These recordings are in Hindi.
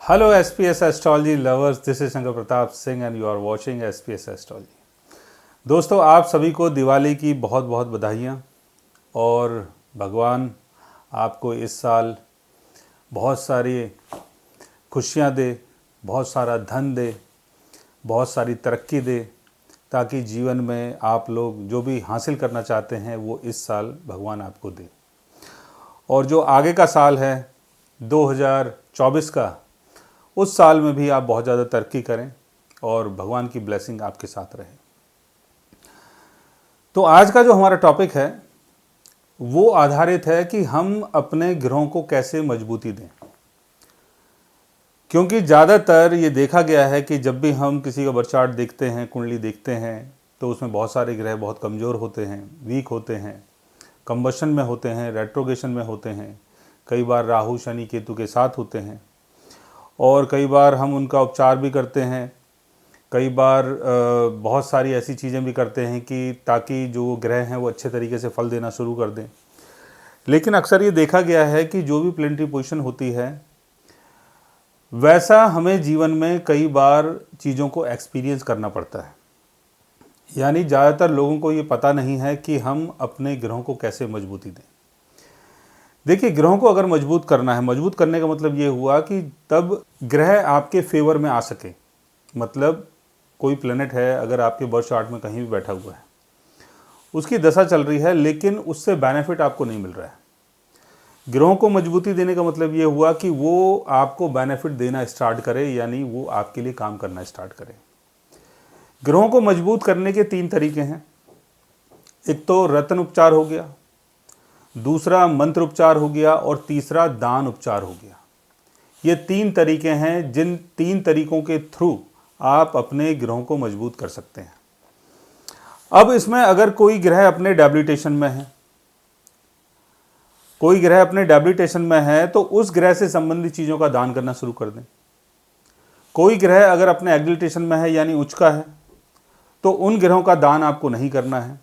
Hello SPS Astrology lovers, this is Shankar Pratap Singh and you are watching SPS Astrology। दोस्तों, आप सभी को दिवाली की बहुत बहुत बधाइयाँ और भगवान आपको इस साल बहुत सारी खुशियाँ दे, बहुत सारा धन दे, बहुत सारी तरक्की दे, ताकि जीवन में आप लोग जो भी हासिल करना चाहते हैं वो इस साल भगवान आपको दे। और जो आगे का साल है 2024 का, उस साल में भी आप बहुत ज़्यादा तरक्की करें और भगवान की ब्लेसिंग आपके साथ रहे। तो आज का जो हमारा टॉपिक है वो आधारित है कि हम अपने ग्रहों को कैसे मजबूती दें। क्योंकि ज़्यादातर ये देखा गया है कि जब भी हम किसी का बर्थ चार्ट देखते हैं, कुंडली देखते हैं, तो उसमें बहुत सारे ग्रह बहुत कमज़ोर होते हैं, वीक होते हैं, कंबशन में होते हैं, रेट्रोगेशन में होते हैं, कई बार राहु शनि केतु के साथ होते हैं और कई बार हम उनका उपचार भी करते हैं। कई बार बहुत सारी ऐसी चीज़ें भी करते हैं कि ताकि जो ग्रह हैं वो अच्छे तरीके से फल देना शुरू कर दें। लेकिन अक्सर ये देखा गया है कि जो भी प्लेनेटरी पोजीशन होती है वैसा हमें जीवन में कई बार चीज़ों को एक्सपीरियंस करना पड़ता है। यानी ज़्यादातर लोगों को ये पता नहीं है कि हम अपने ग्रहों को कैसे मजबूती दें। देखिए, ग्रहों को अगर मजबूत करना है, मजबूत करने का मतलब ये हुआ कि तब ग्रह आपके फेवर में आ सके। मतलब कोई प्लेनेट है, अगर आपके बर्थ चार्ट में कहीं भी बैठा हुआ है, उसकी दशा चल रही है लेकिन उससे बेनिफिट आपको नहीं मिल रहा है। ग्रहों को मजबूती देने का मतलब ये हुआ कि वो आपको बेनिफिट देना स्टार्ट करे, यानी वो आपके लिए काम करना स्टार्ट करे। ग्रहों को मजबूत करने के 3 तरीके हैं। एक तो रत्न उपचार हो गया, दूसरा मंत्र उपचार हो गया और तीसरा दान उपचार हो गया। ये 3 तरीके हैं जिन 3 तरीकों के थ्रू आप अपने ग्रहों को मजबूत कर सकते हैं। अब इसमें अगर कोई ग्रह अपने डेबिलिटेशन में है, कोई ग्रह अपने डेबिलिटेशन में है तो उस ग्रह से संबंधित चीज़ों का दान करना शुरू कर दें। कोई ग्रह अगर अपने एग्जिलिटेशन में है यानी उच्च का है तो उन ग्रहों का दान आपको नहीं करना है।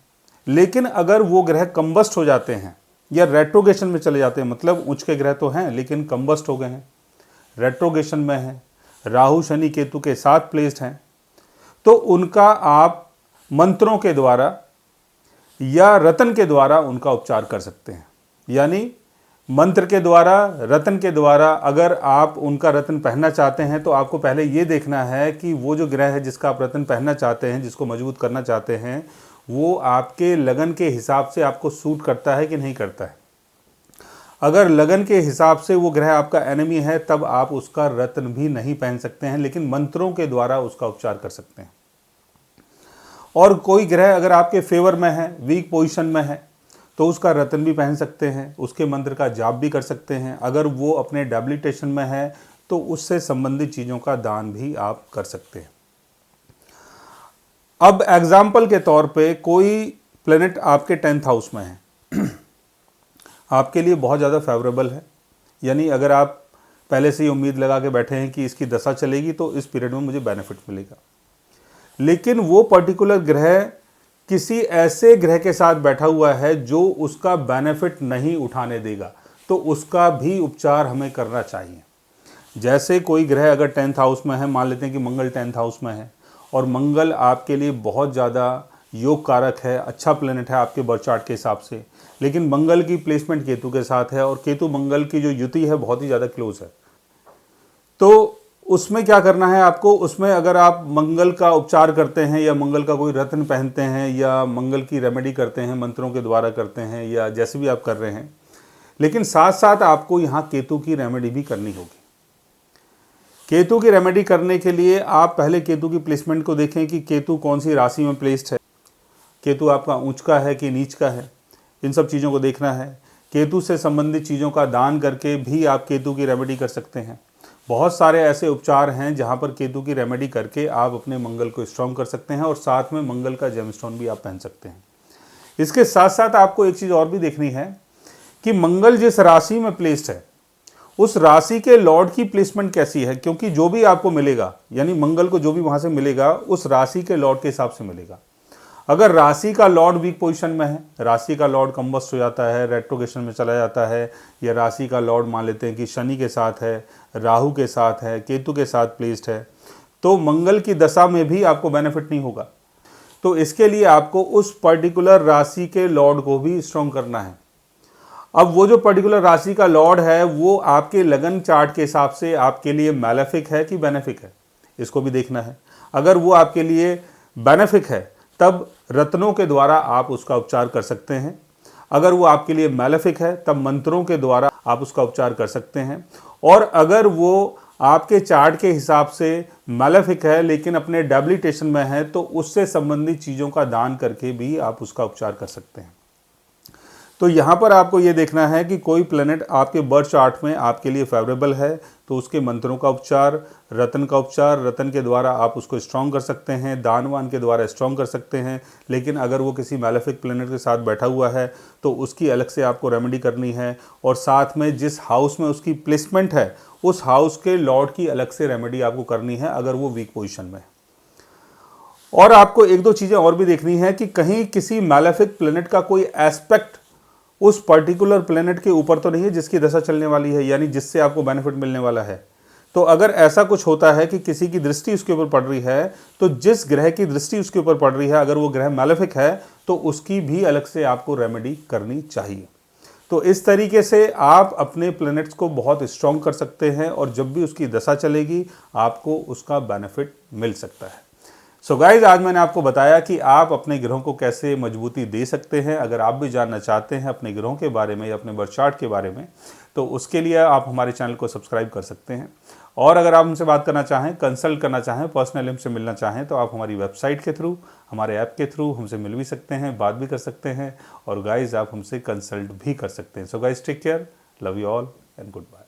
लेकिन अगर वो ग्रह कंबस्ट हो जाते हैं या रेट्रोगेशन में चले जाते हैं, मतलब उच्च के ग्रह तो हैं लेकिन कंबस्ट हो गए हैं, रेट्रोगेशन में हैं, राहु शनि केतु के साथ प्लेस्ड हैं, तो उनका आप मंत्रों के द्वारा या रत्न के द्वारा उनका उपचार कर सकते हैं। यानी मंत्र के द्वारा, रत्न के द्वारा। अगर आप उनका रत्न पहनना चाहते हैं तो आपको पहले ये देखना है कि वो जो ग्रह है जिसका आप रत्न पहनना चाहते हैं, जिसको मजबूत करना चाहते हैं, वो आपके लगन के हिसाब से आपको सूट करता है कि नहीं करता है। अगर लगन के हिसाब से वो ग्रह आपका एनिमी है तब आप उसका रत्न भी नहीं पहन सकते हैं, लेकिन मंत्रों के द्वारा उसका उपचार कर सकते हैं। और कोई ग्रह अगर आपके फेवर में है, वीक पोजीशन में है, तो उसका रत्न भी पहन सकते हैं, उसके मंत्र का जाप भी कर सकते हैं। अगर वो अपने डेबिलिटेशन में है तो उससे संबंधित चीज़ों का दान भी आप कर सकते हैं। अब एग्जाम्पल के तौर पे कोई प्लेनेट आपके 10th हाउस में है आपके लिए बहुत ज़्यादा फेवरेबल है। यानी अगर आप पहले से ही उम्मीद लगा के बैठे हैं कि इसकी दशा चलेगी तो इस पीरियड में मुझे बेनिफिट मिलेगा, लेकिन वो पर्टिकुलर ग्रह किसी ऐसे ग्रह के साथ बैठा हुआ है जो उसका बेनिफिट नहीं उठाने देगा, तो उसका भी उपचार हमें करना चाहिए। जैसे कोई ग्रह अगर 10th हाउस में है, मान लेते हैं कि मंगल 10th हाउस में है और मंगल आपके लिए बहुत ज़्यादा योग कारक है, अच्छा प्लेनेट है आपके बर्थ चार्ट के हिसाब से, लेकिन मंगल की प्लेसमेंट केतु के साथ है और केतु मंगल की जो युति है बहुत ही ज़्यादा क्लोज है। तो उसमें क्या करना है आपको, उसमें अगर आप मंगल का उपचार करते हैं या मंगल का कोई रत्न पहनते हैं या मंगल की रेमेडी करते हैं, मंत्रों के द्वारा करते हैं या जैसे भी आप कर रहे हैं, लेकिन साथ साथ आपको यहाँ केतु की रेमेडी भी करनी होगी। केतु की रेमेडी करने के लिए आप पहले केतु की प्लेसमेंट को देखें कि केतु कौन सी राशि में प्लेस्ड है, केतु आपका ऊंच का है कि नीच का है, इन सब चीज़ों को देखना है। केतु से संबंधित चीज़ों का दान करके भी आप केतु की रेमेडी कर सकते हैं। बहुत सारे ऐसे उपचार हैं जहां पर केतु की रेमेडी करके आप अपने मंगल को स्ट्रॉन्ग कर सकते हैं और साथ में मंगल का जेमस्टोन भी आप पहन सकते हैं। इसके साथ साथ आपको एक चीज़ और भी देखनी है कि मंगल जिस राशि में प्लेस्ड है उस राशि के लॉर्ड की प्लेसमेंट कैसी है, क्योंकि जो भी आपको मिलेगा, यानी मंगल को जो भी वहाँ से मिलेगा उस राशि के लॉर्ड के हिसाब से मिलेगा। अगर राशि का लॉर्ड वीक पोजीशन में है, राशि का लॉर्ड कंबस्ट हो जाता है, रेट्रोगेशन में चला जाता है, या राशि का लॉर्ड मान लेते हैं कि शनि के साथ है, राहु के साथ है, केतु के साथ प्लेस्ड है, तो मंगल की दशा में भी आपको बेनिफिट नहीं होगा। तो इसके लिए आपको उस पर्टिकुलर राशि के लॉर्ड को भी स्ट्रॉन्ग करना है। अब वो जो पर्टिकुलर राशि का लॉर्ड है वो आपके लगन चार्ट के हिसाब से आपके लिए मैलेफिक है कि बेनिफिक है, इसको भी देखना है। अगर वो आपके लिए बेनिफिक है तब रत्नों के द्वारा आप उसका उपचार कर सकते हैं। अगर वो आपके लिए मैलेफिक है तब मंत्रों के द्वारा आप उसका उपचार कर सकते हैं। और अगर वो आपके चार्ट के हिसाब से मैलेफिक है लेकिन अपने डेबिलिटेशन में है तो उससे संबंधित चीज़ों का दान करके भी आप उसका उपचार कर सकते हैं। तो यहाँ पर आपको ये देखना है कि कोई प्लेनेट आपके बर्थ चार्ट में आपके लिए फेवरेबल है तो उसके मंत्रों का उपचार, रतन का उपचार, रतन के द्वारा आप उसको स्ट्रॉन्ग कर सकते हैं, दानवान के द्वारा स्ट्रॉन्ग कर सकते हैं। लेकिन अगर वो किसी मैलेफिक प्लेनेट के साथ बैठा हुआ है तो उसकी अलग से आपको रेमेडी करनी है, और साथ में जिस हाउस में उसकी प्लेसमेंट है उस हाउस के लॉर्ड की अलग से रेमेडी आपको करनी है अगर वो वीक पोजिशन में है। और आपको एक दो चीज़ें और भी देखनी है कि कहीं किसी मैलेफिक प्लेनेट का कोई एस्पेक्ट उस पर्टिकुलर प्लेनेट के ऊपर तो नहीं है जिसकी दशा चलने वाली है, यानी जिससे आपको बेनिफिट मिलने वाला है। तो अगर ऐसा कुछ होता है कि किसी की दृष्टि उसके ऊपर पड़ रही है तो जिस ग्रह की दृष्टि उसके ऊपर पड़ रही है अगर वो ग्रह मैलेफिक है तो उसकी भी अलग से आपको रेमेडी करनी चाहिए। तो इस तरीके से आप अपने प्लैनेट्स को बहुत स्ट्रॉन्ग कर सकते हैं और जब भी उसकी दशा चलेगी आपको उसका बेनिफिट मिल सकता है। सो गाइज, आज मैंने आपको बताया कि आप अपने ग्रहों को कैसे मजबूती दे सकते हैं। अगर आप भी जानना चाहते हैं अपने ग्रहों के बारे में या अपने बर्थ चार्ट के बारे में तो उसके लिए आप हमारे चैनल को सब्सक्राइब कर सकते हैं। और अगर आप हमसे बात करना चाहें, कंसल्ट करना चाहें, पर्सनली हमसे मिलना चाहें तो आप हमारी वेबसाइट के थ्रू, हमारे ऐप के थ्रू हमसे मिल भी सकते हैं, बात भी कर सकते हैं, और गाइज आप हमसे कंसल्ट भी कर सकते हैं। So guys, take care, love you all and good bye.